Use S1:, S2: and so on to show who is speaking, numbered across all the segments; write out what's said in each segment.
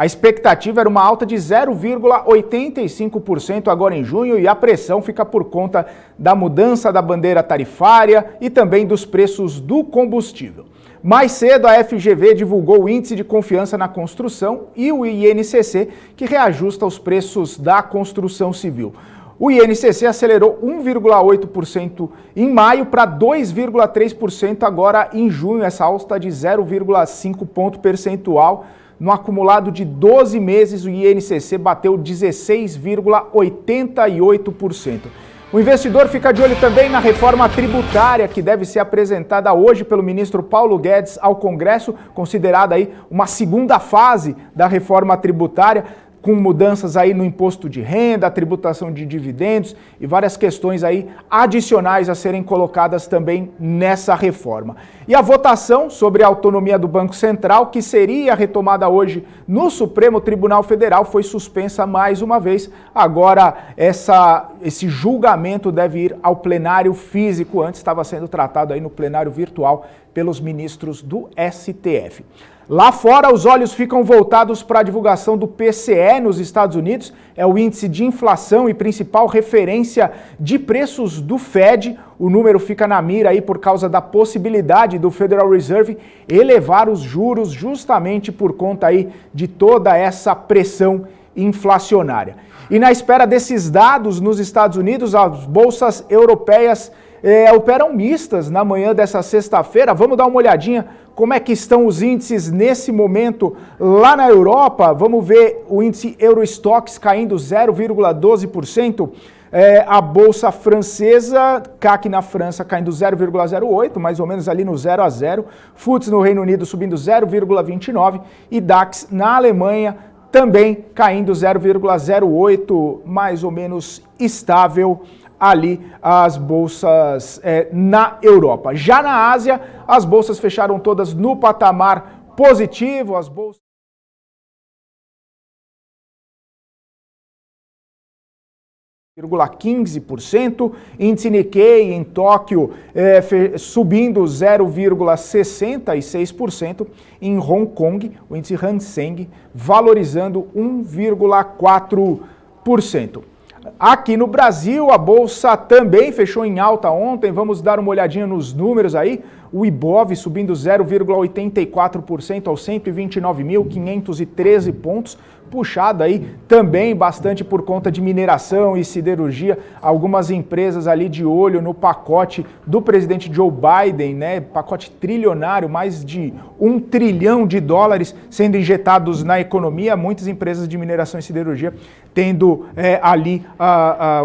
S1: A expectativa era uma alta de 0,85% agora em junho e a pressão fica por conta da mudança da bandeira tarifária e também dos preços do combustível. Mais cedo, a FGV divulgou o Índice de Confiança na Construção e o INCC, que reajusta os preços da construção civil. O INCC acelerou 1,8% em maio para 2,3% agora em junho, essa alta de 0,5 ponto percentual. No acumulado de 12 meses, o INCC bateu 16,88%. O investidor fica de olho também na reforma tributária, que deve ser apresentada hoje pelo ministro Paulo Guedes ao Congresso, considerada aí uma segunda fase da reforma tributária, com mudanças aí no imposto de renda, a tributação de dividendos e várias questões aí adicionais a serem colocadas também nessa reforma. E a votação sobre a autonomia do Banco Central, que seria retomada hoje no Supremo Tribunal Federal, foi suspensa mais uma vez. Agora, esse julgamento deve ir ao plenário físico, antes estava sendo tratado aí no plenário virtual pelos ministros do STF. Lá fora, os olhos ficam voltados para a divulgação do PCE nos Estados Unidos, é o índice de inflação e principal referência de preços do Fed. O número fica na mira aí por causa da possibilidade do Federal Reserve elevar os juros justamente por conta aí de toda essa pressão inflacionária. E na espera desses dados nos Estados Unidos, as bolsas europeias operam mistas na manhã dessa sexta-feira. Vamos dar uma olhadinha como é que estão os índices nesse momento lá na Europa. Vamos ver o índice Eurostoxx caindo 0,12%. A bolsa francesa, CAC na França caindo 0,08%, mais ou menos ali no 0 a 0. FTSE no Reino Unido subindo 0,29% e DAX na Alemanha também caindo 0,08%, mais ou menos estável ali as bolsas na Europa. Já na Ásia, as bolsas fecharam todas no patamar positivo, as bolsas 0,15%, índice Nikkei em Tóquio subindo 0,66%, em Hong Kong o índice Hang Seng valorizando 1,4%. Aqui no Brasil, a bolsa também fechou em alta ontem. Vamos dar uma olhadinha nos números aí. O Ibov subindo 0,84% aos 129.513 pontos, puxado aí também bastante por conta de mineração e siderurgia. Algumas empresas ali de olho no pacote do presidente Joe Biden, né? Pacote trilionário, mais de $1 trilhão sendo injetados na economia. Muitas empresas de mineração e siderurgia tendo ali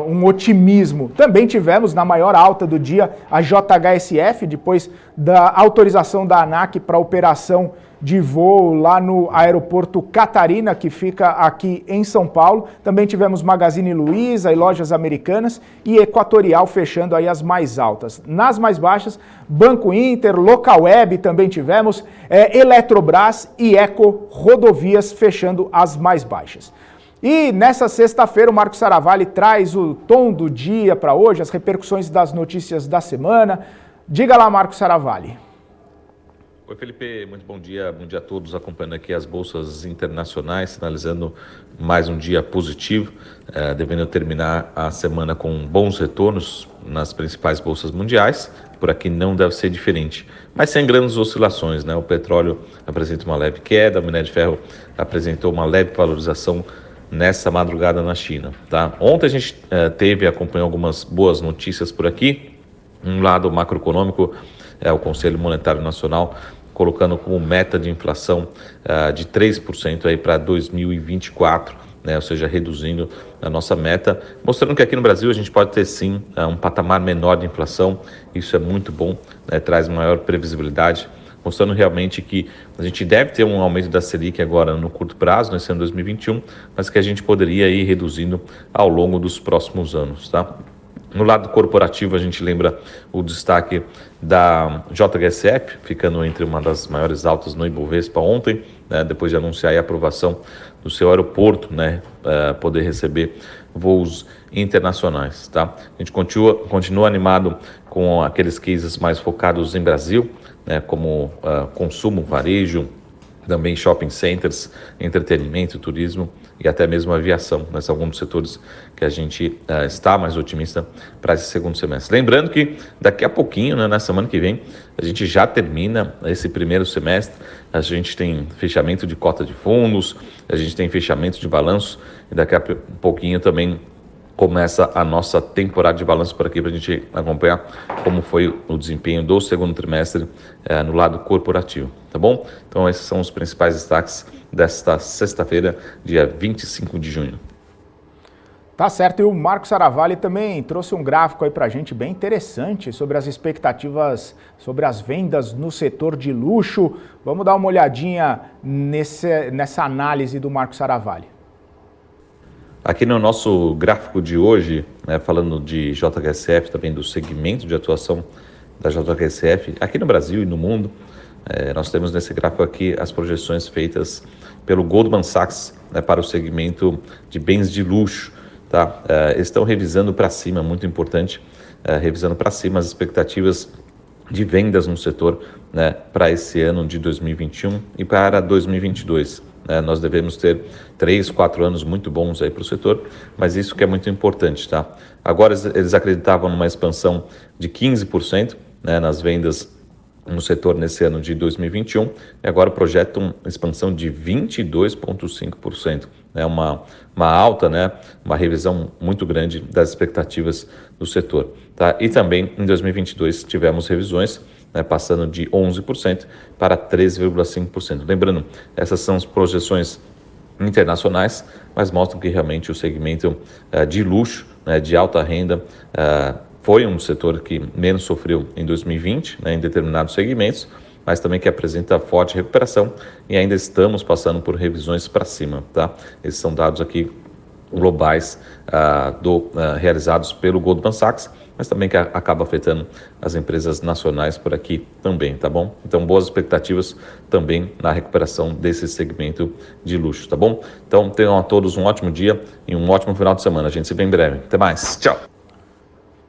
S1: um otimismo. Também tivemos na maior alta do dia a JHSF, depois da autorização da ANAC para operação de voo lá no aeroporto Catarina, que fica aqui em São Paulo. Também tivemos Magazine Luiza e lojas americanas e Equatorial fechando aí as mais altas. Nas mais baixas, Banco Inter, Localweb também tivemos, Eletrobras e Eco Rodovias fechando as mais baixas. E nessa sexta-feira o Marco Saravalli traz o tom do dia para hoje, as repercussões das notícias da semana. Diga lá, Marco Saravalli.
S2: Oi, Felipe, muito bom dia a todos acompanhando aqui as bolsas internacionais, sinalizando mais um dia positivo, devendo terminar a semana com bons retornos nas principais bolsas mundiais. Por aqui não deve ser diferente, mas sem grandes oscilações, né? O petróleo apresenta uma leve queda, o minério de ferro apresentou uma leve valorização nessa madrugada na China, tá? Ontem a gente acompanhou algumas boas notícias por aqui. Um lado macroeconômico, o Conselho Monetário Nacional colocando como meta de inflação de 3% aí para 2024, né? Ou seja, reduzindo a nossa meta, mostrando que aqui no Brasil a gente pode ter sim um patamar menor de inflação. Isso é muito bom, né? Traz maior previsibilidade, mostrando realmente que a gente deve ter um aumento da Selic agora no curto prazo, nesse ano 2021, mas que a gente poderia ir reduzindo ao longo dos próximos anos, tá? No lado corporativo, a gente lembra o destaque da JHSF, ficando entre uma das maiores altas no Ibovespa ontem, né, depois de anunciar a aprovação do seu aeroporto, né, poder receber voos internacionais. Tá? A gente continua animado com aqueles cases mais focados em Brasil, né, como consumo, varejo, também shopping centers, entretenimento, turismo e até mesmo aviação, né? São alguns dos setores que a gente está mais otimista para esse segundo semestre. Lembrando que daqui a pouquinho, né, na semana que vem, a gente já termina esse primeiro semestre, a gente tem fechamento de cota de fundos, a gente tem fechamento de balanço e daqui a pouquinho também começa a nossa temporada de balanço por aqui para a gente acompanhar como foi o desempenho do segundo trimestre no lado corporativo, tá bom? Então esses são os principais destaques desta sexta-feira, dia 25 de junho.
S1: Tá certo, e o Marcos Saravalli também trouxe um gráfico aí para a gente bem interessante sobre as expectativas sobre as vendas no setor de luxo. Vamos dar uma olhadinha nessa análise do Marcos Saravalli.
S2: Aqui no nosso gráfico de hoje, né, falando de JHSF, também do segmento de atuação da JHSF, aqui no Brasil e no mundo, nós temos nesse gráfico aqui as projeções feitas pelo Goldman Sachs, né, para o segmento de bens de luxo. Tá? Eles estão revisando para cima, muito importante, revisando para cima as expectativas de vendas no setor, né, para esse ano de 2021 e para 2022. Nós devemos ter 3, 4 anos muito bons aí para o setor, mas isso que é muito importante, tá? Agora eles acreditavam numa expansão de 15%, né, nas vendas no setor nesse ano de 2021 e agora projetam expansão de 22,5%. É uma alta, né, uma revisão muito grande das expectativas do setor, tá? E também em 2022 tivemos revisões, né, passando de 11% para 13,5%. Lembrando, essas são as projeções internacionais, mas mostram que realmente o segmento de luxo, né, de alta renda, foi um setor que menos sofreu em 2020, né, em determinados segmentos, mas também que apresenta forte recuperação e ainda estamos passando por revisões para cima, tá? Esses são dados aqui globais realizados pelo Goldman Sachs, mas também que acaba afetando as empresas nacionais por aqui também, tá bom? Então, boas expectativas também na recuperação desse segmento de luxo, tá bom? Então, tenham a todos um ótimo dia e um ótimo final de semana. A gente se vê em breve. Até mais. Tchau.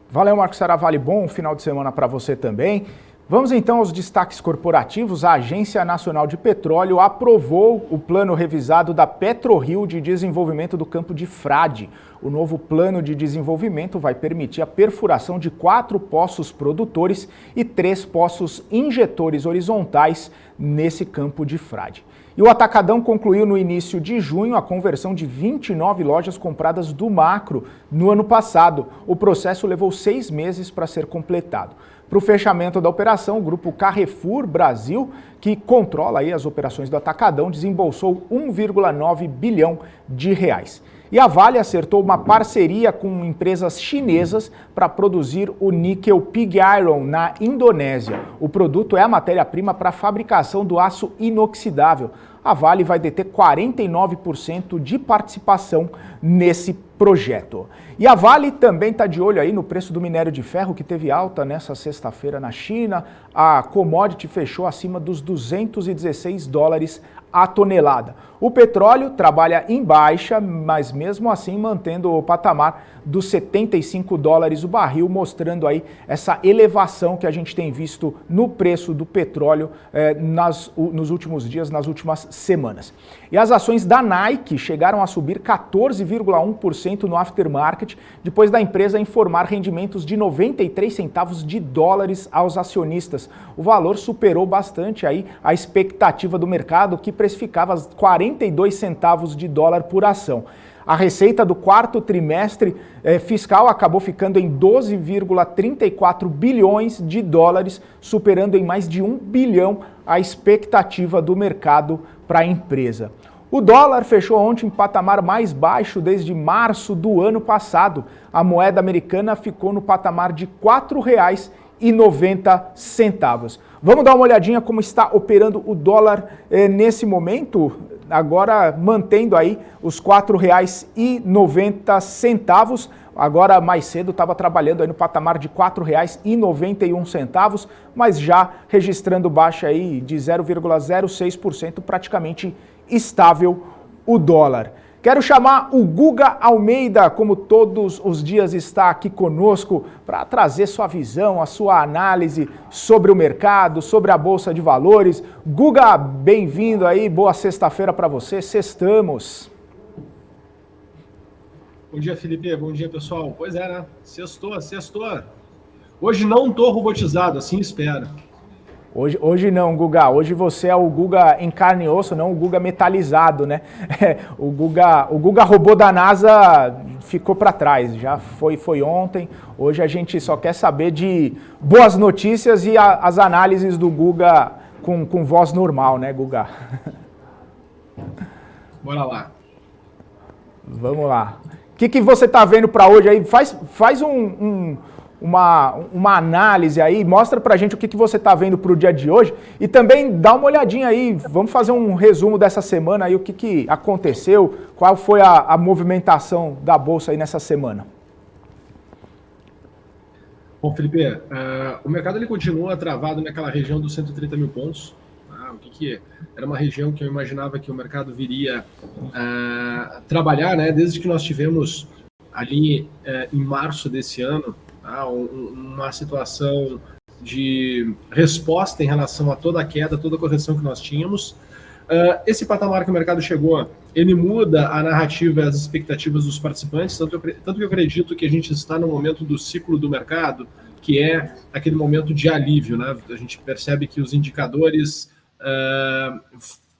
S1: Valeu, Marcos Saravalli. Bom final de semana para você também. Vamos então aos destaques corporativos. A Agência Nacional de Petróleo aprovou o plano revisado da PetroRio de desenvolvimento do campo de Frade. O novo plano de desenvolvimento vai permitir a perfuração de 4 poços produtores e 3 poços injetores horizontais nesse campo de Frade. E o Atacadão concluiu no início de junho a conversão de 29 lojas compradas do Macro no ano passado. O processo levou 6 meses para ser completado. Para o fechamento da operação, o grupo Carrefour Brasil, que controla aí as operações do Atacadão, desembolsou 1,9 bilhão de reais. E a Vale acertou uma parceria com empresas chinesas para produzir o níquel pig iron na Indonésia. O produto é a matéria-prima para a fabricação do aço inoxidável. A Vale vai deter 49% de participação nesse projeto. E a Vale também está de olho aí no preço do minério de ferro, que teve alta nessa sexta-feira na China. A commodity fechou acima dos $216 a tonelada. O petróleo trabalha em baixa, mas mesmo assim mantendo o patamar dos $75 o barril, mostrando aí essa elevação que a gente tem visto no preço do petróleo nos últimos dias, nas últimas semanas. E as ações da Nike chegaram a subir 14,1% no aftermarket, depois da empresa informar rendimentos de 93 centavos de dólares aos acionistas. O valor superou bastante aí a expectativa do mercado, que precificava 42 centavos de dólar por ação. A receita do quarto trimestre fiscal acabou ficando em 12,34 bilhões de dólares, superando em mais de 1 bilhão a expectativa do mercado para a empresa. O dólar fechou ontem em patamar mais baixo desde março do ano passado. A moeda americana ficou no patamar de R$ 4,90. Vamos dar uma olhadinha como está operando o dólar nesse momento, agora mantendo aí os R$ 4,90. Agora mais cedo estava trabalhando aí no patamar de R$ 4,91, mas já registrando baixa aí de 0,06%, praticamente estável o dólar. Quero chamar o Guga Almeida, como todos os dias está aqui conosco, para trazer sua visão, a sua análise sobre o mercado, sobre a Bolsa de Valores. Guga, bem-vindo aí, boa sexta-feira para você, sextamos.
S3: Bom dia, Felipe, bom dia, pessoal. Pois é, né? Sextou. Hoje não estou robotizado, assim espero.
S1: Hoje não, Guga. Hoje você é o Guga em carne e osso, não o Guga metalizado, né? O Guga robô da NASA ficou para trás, já foi ontem. Hoje a gente só quer saber de boas notícias e as análises do Guga com voz normal, né, Guga?
S3: Bora lá.
S1: Vamos lá. O que você está vendo para hoje aí? Faz uma análise aí, mostra pra gente o que você está vendo para o dia de hoje e também dá uma olhadinha aí, vamos fazer um resumo dessa semana aí, o que aconteceu, qual foi a movimentação da Bolsa aí nessa semana.
S3: Bom, Felipe, o mercado ele continua travado naquela região dos 130 mil pontos. O que era uma região que eu imaginava que o mercado viria trabalhar, né, desde que nós tivemos ali em março desse ano, uma situação de resposta em relação a toda a queda, toda a correção que nós tínhamos. Esse patamar que o mercado chegou, ele muda a narrativa e as expectativas dos participantes, tanto que eu acredito que a gente está no momento do ciclo do mercado, que é aquele momento de alívio, né? A gente percebe que os indicadores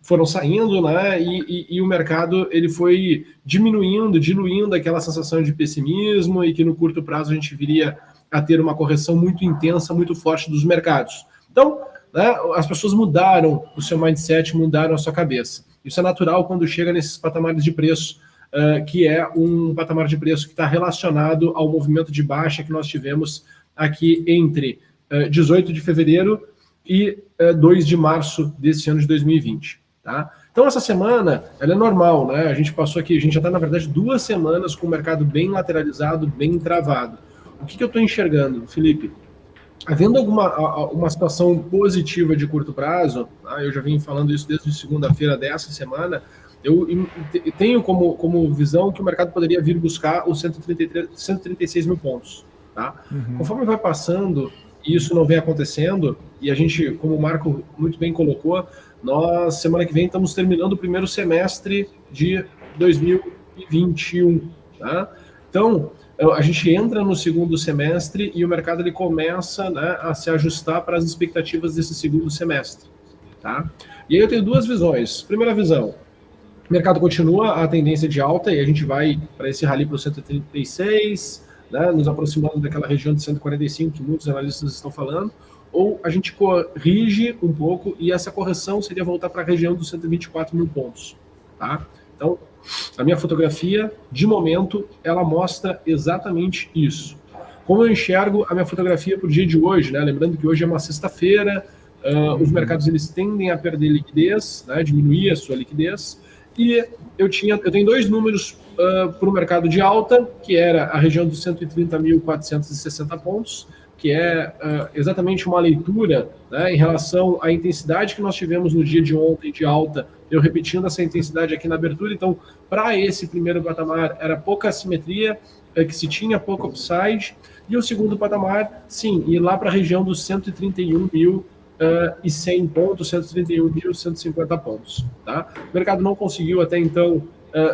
S3: foram saindo, né? E o mercado ele foi diluindo aquela sensação de pessimismo e que no curto prazo a gente viria a ter uma correção muito intensa, muito forte dos mercados. Então, né, as pessoas mudaram o seu mindset, mudaram a sua cabeça. Isso é natural quando chega nesses patamares de preço, que é um patamar de preço que está relacionado ao movimento de baixa que nós tivemos aqui entre 18 de fevereiro e 2 de março desse ano de 2020. Tá? Então essa semana ela é normal, né? A gente passou aqui, a gente já está na verdade 2 semanas com o mercado bem lateralizado, bem travado. O que eu estou enxergando, Felipe? Havendo uma situação positiva de curto prazo, tá? Eu já venho falando isso desde segunda-feira dessa semana, eu tenho como visão que o mercado poderia vir buscar os 136 mil pontos. Tá? Conforme vai passando e isso não vem acontecendo, e a gente, como o Marco muito bem colocou, nós, semana que vem, estamos terminando o primeiro semestre de 2021. Tá? Então, a gente entra no segundo semestre e o mercado ele começa, né, a se ajustar para as expectativas desse segundo semestre. Tá? E aí eu tenho 2 visões. Primeira visão, o mercado continua a tendência de alta e a gente vai para esse rally para o 136, né, nos aproximando daquela região de 145 que muitos analistas estão falando, ou a gente corrige um pouco e essa correção seria voltar para a região dos 124 mil pontos. Tá? Então, a minha fotografia, de momento, ela mostra exatamente isso. Como eu enxergo a minha fotografia para o dia de hoje, né? Lembrando que hoje é uma sexta-feira, os mercados eles tendem a perder liquidez, né? Diminuir a sua liquidez, e eu tenho 2 números para o mercado de alta, que era a região dos 130.460 pontos, que é exatamente uma leitura, né, em relação à intensidade que nós tivemos no dia de ontem de alta, eu repetindo essa intensidade aqui na abertura. Então, para esse primeiro patamar, era pouca assimetria, que se tinha pouco upside, e o segundo patamar, sim, ir lá para a região dos 131.100 pontos, 131.150 pontos. Tá? O mercado não conseguiu até então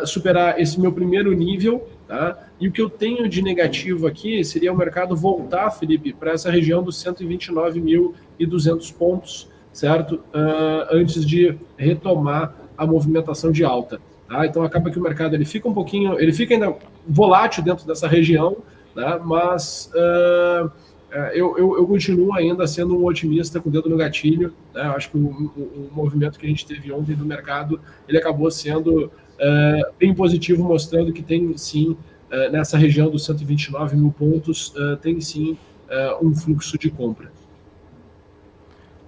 S3: superar esse meu primeiro nível, tá? E o que eu tenho de negativo aqui seria o mercado voltar, Felipe, para essa região dos 129.200 pontos, certo? Antes de retomar a movimentação de alta. Tá? Então acaba que o mercado ele fica ainda volátil dentro dessa região, né? Mas eu continuo ainda sendo um otimista com o dedo no gatilho, né? Acho que o movimento que a gente teve ontem do mercado, ele acabou sendo bem positivo, mostrando que tem sim, nessa região dos 129 mil pontos, tem sim um fluxo de compra.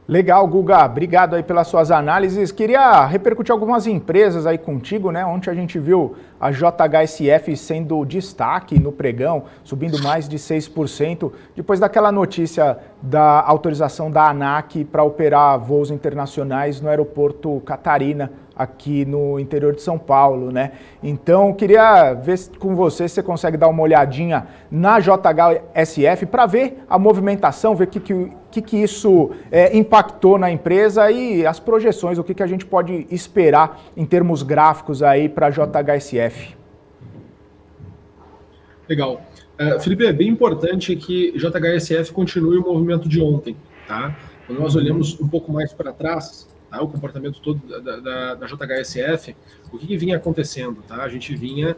S1: Legal, Guga, obrigado aí pelas suas análises. Queria repercutir algumas empresas aí contigo, né? Ontem a gente viu a JHSF sendo destaque no pregão, subindo mais de 6%, depois daquela notícia da autorização da ANAC para operar voos internacionais no aeroporto Catarina, aqui no interior de São Paulo, né? Então, queria ver com você se você consegue dar uma olhadinha na JHSF para ver a movimentação, ver o que isso impactou na empresa e as projeções, o que a gente pode esperar em termos gráficos aí para a JHSF.
S3: Legal. Felipe, é bem importante que JHSF continue o movimento de ontem, tá? Quando nós olhamos um pouco mais para trás, tá, o comportamento todo da JHSF, o que vinha acontecendo, tá? A gente vinha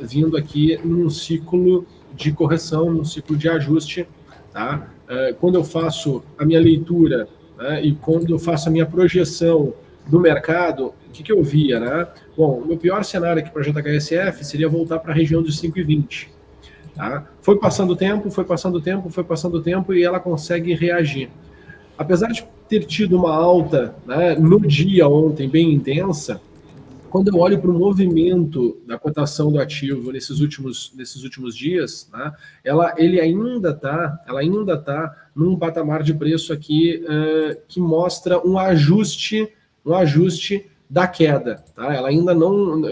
S3: vindo aqui num ciclo de correção, num ciclo de ajuste, tá? Quando eu faço a minha leitura, né, e quando eu faço a minha projeção do mercado, o que eu via, né? Bom, o meu pior cenário aqui para a JHSF seria voltar para a região de 5,20. Tá? Foi passando o tempo e ela consegue reagir. Apesar de ter tido uma alta, né, no dia ontem bem Intensa, quando eu olho para o movimento da cotação do ativo nesses últimos dias, né, ele ainda tá num patamar de preço aqui que mostra um ajuste da queda. Tá? Ela ainda não,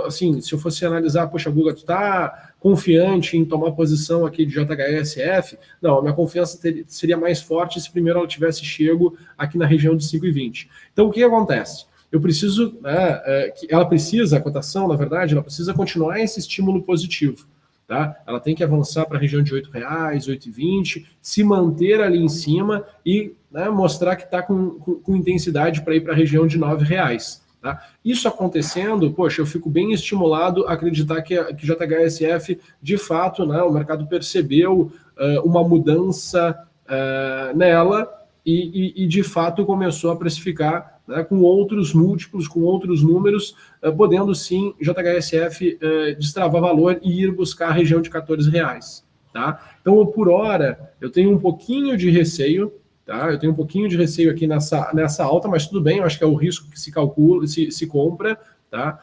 S3: assim, se eu fosse analisar, poxa, Guga, tu está confiante em tomar posição aqui de JHSF? Não, a minha confiança seria mais forte se primeiro ela tivesse chego aqui na região de 5,20. Então, o que acontece? Eu preciso, a cotação, na verdade, ela precisa continuar esse estímulo positivo. Tá? Ela tem que avançar para a região de R$ 8,00, 8,20, se manter ali em cima e, né, mostrar que está com intensidade para ir para a região de R$ 9,00. Tá? Isso acontecendo, poxa, eu fico bem estimulado a acreditar que JHSF, de fato, né, o mercado percebeu uma mudança nela e, de fato, começou a precificar, né, com outros múltiplos, com outros números, podendo sim JHSF destravar valor e ir buscar a região de R$ 14,00. Tá? Então, por hora, eu tenho um pouquinho de receio. Tá? Eu tenho um pouquinho de receio aqui nessa alta, mas tudo bem, eu acho que é o risco que se calcula, se compra, tá?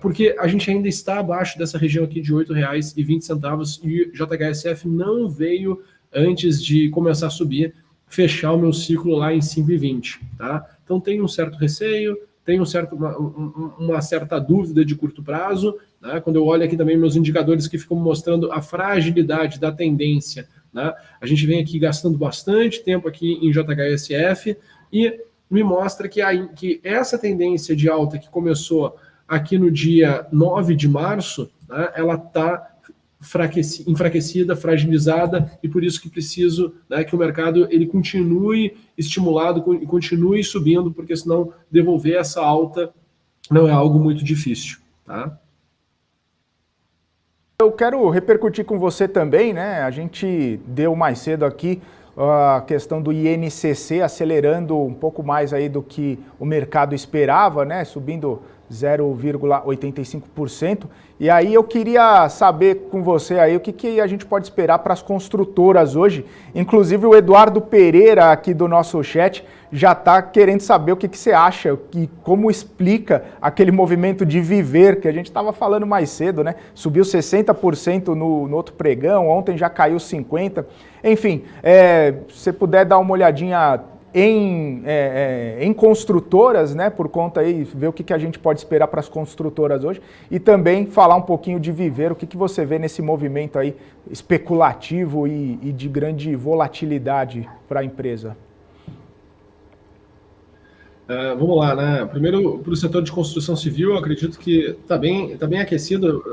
S3: Porque a gente ainda está abaixo dessa região aqui de R$ 8,20 e JHSF não veio, antes de começar a subir, fechar o meu ciclo lá em 5,20. Tá? Então tem um certo receio, tem uma certa dúvida de curto prazo, né? Quando eu olho aqui também meus indicadores que ficam mostrando a fragilidade da tendência, né? A gente vem aqui gastando bastante tempo aqui em JHSF e me mostra que essa tendência de alta que começou aqui no dia 9 de março, né, ela está enfraquecida, fragilizada, e por isso que preciso, né, que o mercado ele continue estimulado e continue subindo, porque senão devolver essa alta não é algo muito difícil. Tá?
S1: Eu quero repercutir com você também, né? A gente deu mais cedo aqui a questão do INCC acelerando um pouco mais aí do que o mercado esperava, né? Subindo 0,85%. E aí eu queria saber com você aí o que a gente pode esperar para as construtoras hoje. Inclusive o Eduardo Pereira aqui do nosso chat já está querendo saber o que você acha e como explica aquele movimento de viver que a gente estava falando mais cedo, né? Subiu 60% no outro pregão, ontem já caiu 50%. Enfim, se você puder dar uma olhadinha em construtoras, né, por conta aí, ver o que a gente pode esperar para as construtoras hoje e também falar um pouquinho de viver, o que você vê nesse movimento aí especulativo e de grande volatilidade para a empresa.
S3: Vamos lá, né? Primeiro, para o setor de construção civil, eu acredito que está bem aquecido.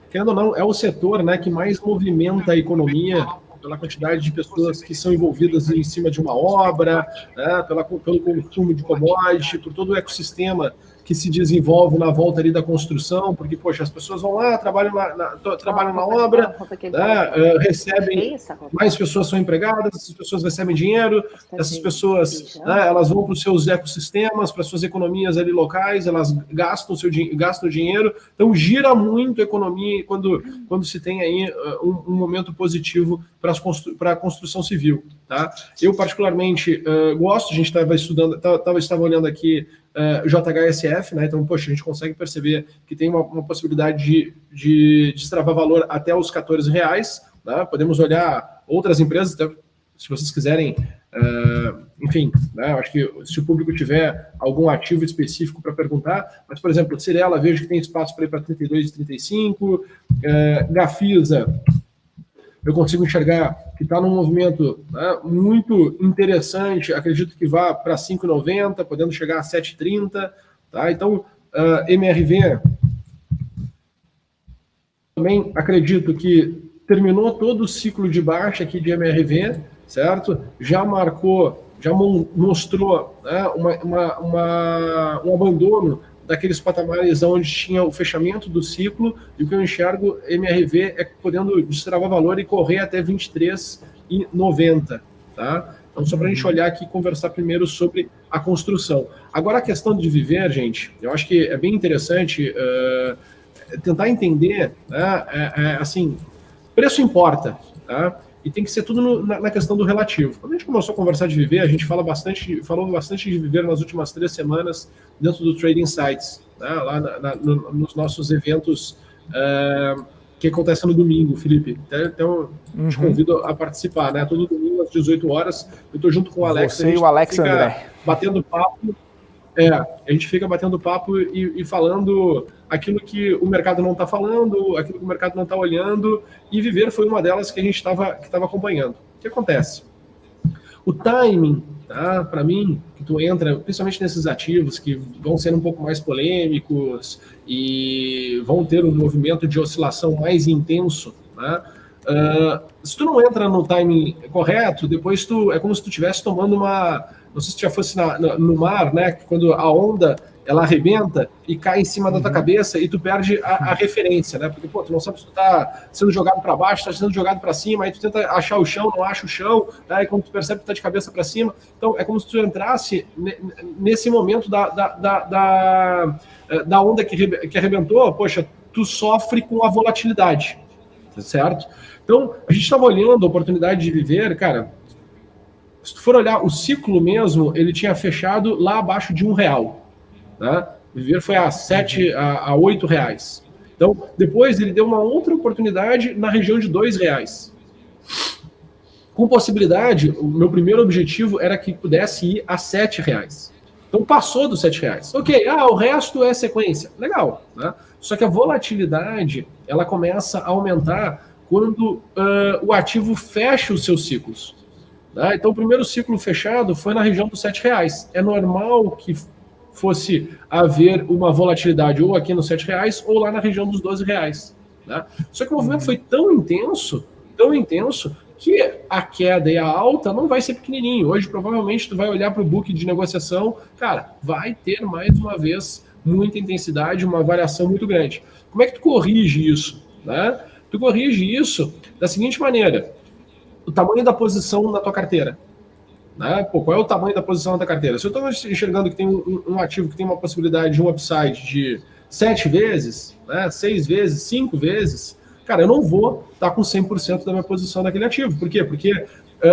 S3: Querendo ou não, é o setor, né, que mais movimenta a economia pela quantidade de pessoas que são envolvidas em cima de uma obra, né, pelo consumo de commodity, por todo o ecossistema que se desenvolve na volta ali da construção, porque, poxa, as pessoas vão lá, trabalham na obra, né, recebem, mais pessoas são empregadas, essas pessoas recebem dinheiro, essas pessoas, né, elas vão para os seus ecossistemas, para as suas economias ali locais, elas gastam o dinheiro, então gira muito a economia quando se tem aí um momento positivo para a construção civil. Tá? Eu, particularmente, gosto, a gente estava olhando aqui JHSF, né? Então, poxa, a gente consegue perceber que tem uma possibilidade de destravar valor até os R$14, né? Podemos olhar outras empresas, se vocês quiserem enfim, né, eu acho que se o público tiver algum ativo específico para perguntar, mas, por exemplo, Cyrela, vejo que tem espaço para ir para 32 e 35, Gafisa, eu consigo enxergar que está num movimento, né, muito interessante, acredito que vá para 5,90, podendo chegar a 7,30, tá? Então, MRV, também acredito que terminou todo o ciclo de baixa aqui de MRV, certo? Já marcou, já mostrou, né, um abandono daqueles patamares onde tinha o fechamento do ciclo, e o que eu enxergo MRV é podendo destravar valor e correr até 23,90, tá? Então, só para a gente olhar aqui e conversar primeiro sobre a construção. Agora, a questão de viver, gente, eu acho que é bem interessante tentar entender, né, assim, preço importa, tá? E tem que ser tudo na questão do relativo. Quando a gente começou a conversar de viver, a gente falou bastante de viver nas últimas 3 semanas dentro do Trading Insights, né? Lá nos nossos eventos que acontecem no domingo, Felipe. Então, te convido a participar, né? Todo domingo às 18 horas. Eu estou junto com o Alex.
S1: Você e o Alex André.
S3: Batendo papo. A gente fica batendo papo e falando aquilo que o mercado não está falando, aquilo que o mercado não está olhando, e viver foi uma delas que a gente estava acompanhando. O que acontece? O timing, tá? Para mim, que tu entra, principalmente nesses ativos que vão ser um pouco mais polêmicos e vão ter um movimento de oscilação mais intenso, né? Se tu não entra no timing correto, depois é como se tu estivesse tomando não sei se já fosse no mar, né? Quando a onda ela arrebenta e cai em cima da tua cabeça e tu perde a referência, né? Porque, pô, tu não sabe se tu tá sendo jogado para baixo, tá sendo jogado para cima, aí tu tenta achar o chão, não acha o chão, né? E quando tu percebe que tu tá de cabeça para cima, então é como se tu entrasse nesse momento da onda que arrebentou, poxa, tu sofre com a volatilidade, certo? Então, a gente estava olhando a oportunidade de viver, cara. Se tu for olhar o ciclo mesmo, ele tinha fechado lá abaixo de R$1, né? Viver foi a R$8. Então, depois ele deu uma outra oportunidade na região de R$2. Com possibilidade, o meu primeiro objetivo era que pudesse ir a R$7. Então, passou dos R$7. Ok, o resto é sequência. Legal, né? Só que a volatilidade, ela começa a aumentar quando o ativo fecha os seus ciclos. Então, o primeiro ciclo fechado foi na região dos R$7. É normal que fosse haver uma volatilidade ou aqui nos R$7 ou lá na região dos R$12. Né? Só que o movimento foi tão intenso, que a queda e a alta não vai ser pequenininho. Hoje, provavelmente, tu vai olhar para o book de negociação, cara, vai ter mais uma vez muita intensidade, uma variação muito grande. Como é que tu corrige isso? Né? Tu corrige isso da seguinte maneira: o tamanho da posição na tua carteira. Né? Pô, qual é o tamanho da posição na tua carteira? Se eu estou enxergando que tem um ativo que tem uma possibilidade de um upside de 7 vezes, né, 6 vezes, 5 vezes, cara, eu não vou estar com 100% da minha posição naquele ativo. Por quê? Porque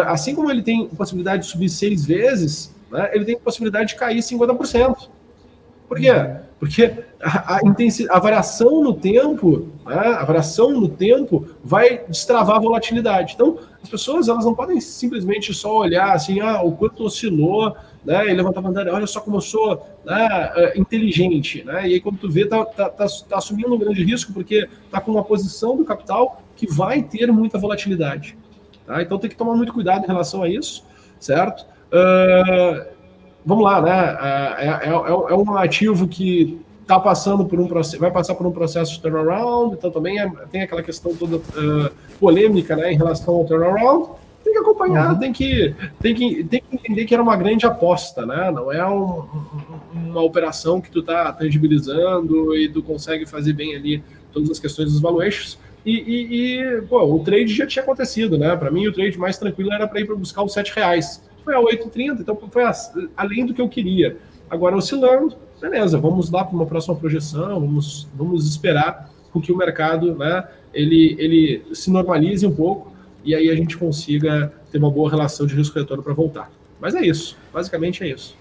S3: assim como ele tem possibilidade de subir 6 vezes, né, ele tem possibilidade de cair 50%. Por quê? Porque a variação no tempo, né, vai destravar a volatilidade. Então, as pessoas elas não podem simplesmente só olhar assim, o quanto oscilou, né, e levantar a bandeira, olha só como eu sou, né, inteligente. Né, e aí, quando tu vê, tá assumindo um grande risco, porque tá com uma posição do capital que vai ter muita volatilidade. Tá? Então, tem que tomar muito cuidado em relação a isso, certo? Vamos lá, né? É um ativo que está passando por vai passar por um processo de turnaround, então também tem aquela questão toda polêmica, né, em relação ao turnaround. Tem que acompanhar, tem que entender que era uma grande aposta, né? Não é uma operação que tu está tangibilizando e tu consegue fazer bem ali todas as questões dos valuations. Pô, o trade já tinha acontecido, né? Para mim, o trade mais tranquilo era para ir para buscar os R$7. Foi a 8,30, então foi além do que eu queria. Agora, oscilando, beleza, vamos lá para uma próxima projeção, vamos esperar com que o mercado, né, ele se normalize um pouco e aí a gente consiga ter uma boa relação de risco-retorno para voltar. Mas é isso, basicamente é isso.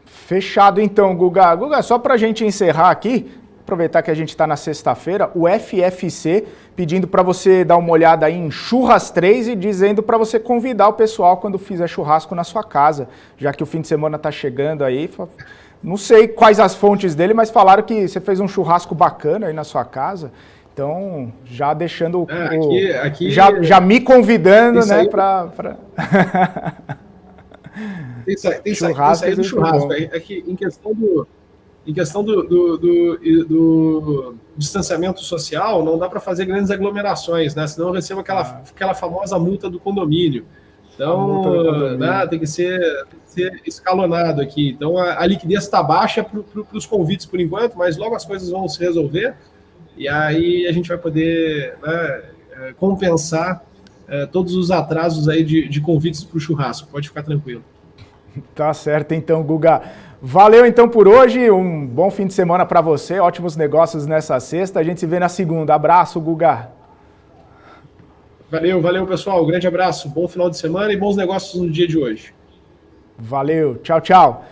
S1: Fechado então, Guga. Guga, só para a gente encerrar aqui, aproveitar que a gente está na sexta-feira, o FFC pedindo para você dar uma olhada aí em Churras 3 e dizendo para você convidar o pessoal quando fizer churrasco na sua casa, já que o fim de semana está chegando aí. Não sei quais as fontes dele, mas falaram que você fez um churrasco bacana aí na sua casa. Então, já deixando já me convidando, né, para
S3: tem saído do churrasco. É que em questão do distanciamento social, não dá para fazer grandes aglomerações, né? Senão eu recebo aquela famosa multa do condomínio. Então, né, tem que ser escalonado aqui. Então, a liquidez está baixa para os convites por enquanto, mas logo as coisas vão se resolver. E aí a gente vai poder, né, compensar todos os atrasos aí de convites para o churrasco. Pode ficar tranquilo.
S1: Tá certo, então, Guga. Valeu, então, por hoje. Um bom fim de semana para você. Ótimos negócios nessa sexta. A gente se vê na segunda. Abraço, Guga.
S3: Valeu, pessoal. Um grande abraço. Bom final de semana e bons negócios no dia de hoje.
S1: Valeu. Tchau, tchau.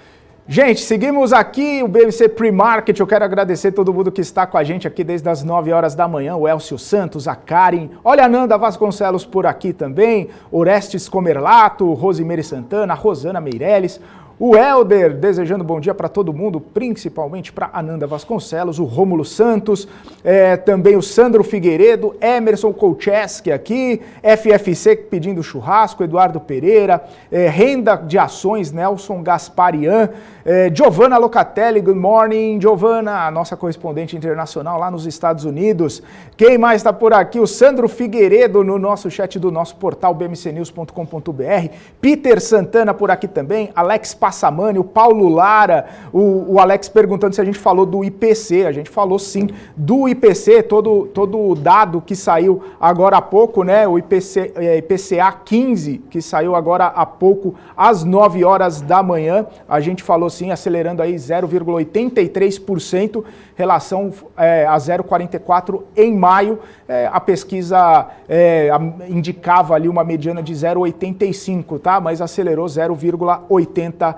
S1: Gente, seguimos aqui o BMC Pre-Market. Eu quero agradecer todo mundo que está com a gente aqui desde as 9 horas da manhã. O Elcio Santos, a Karen, olha a Nanda Vasconcelos por aqui também, Orestes Comerlato, Rosemary Santana, a Rosana Meirelles, o Helder desejando bom dia para todo mundo, principalmente para Ananda Vasconcelos, o Rômulo Santos, também o Sandro Figueiredo, Emerson Kolcheski aqui, FFC pedindo churrasco, Eduardo Pereira, Renda de Ações, Nelson Gasparian, Giovanna Locatelli, good morning, Giovanna, a nossa correspondente internacional lá nos Estados Unidos. Quem mais está por aqui? O Sandro Figueiredo no nosso chat do nosso portal bmcnews.com.br, Peter Santana por aqui também, Alex Passamani, o Paulo Lara, o Alex perguntando se a gente falou do IPC. A gente falou sim do IPC, todo o dado que saiu agora há pouco, né? O IPCA 15, que saiu agora há pouco, às 9 horas da manhã. A gente falou sim, acelerando aí 0,83%, relação a 0,44% em maio. A pesquisa indicava ali uma mediana de 0,85%, tá? Mas acelerou 0,83%.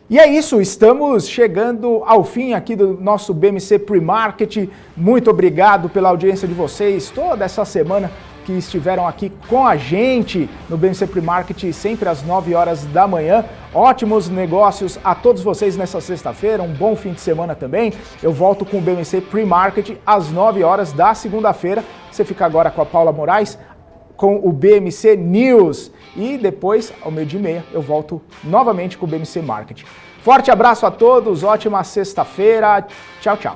S1: E é isso, estamos chegando ao fim aqui do nosso BMC Pre-Market. Muito obrigado pela audiência de vocês toda essa semana que estiveram aqui com a gente no BMC Pre-Market, sempre às 9 horas da manhã. Ótimos negócios a todos vocês nessa sexta-feira, um bom fim de semana também. Eu volto com o BMC Pre-Market às 9 horas da segunda-feira. Você fica agora com a Paula Moraes, com o BMC News. E depois, ao 12h30, eu volto novamente com o BMC Market. Forte abraço a todos, ótima sexta-feira. Tchau, tchau.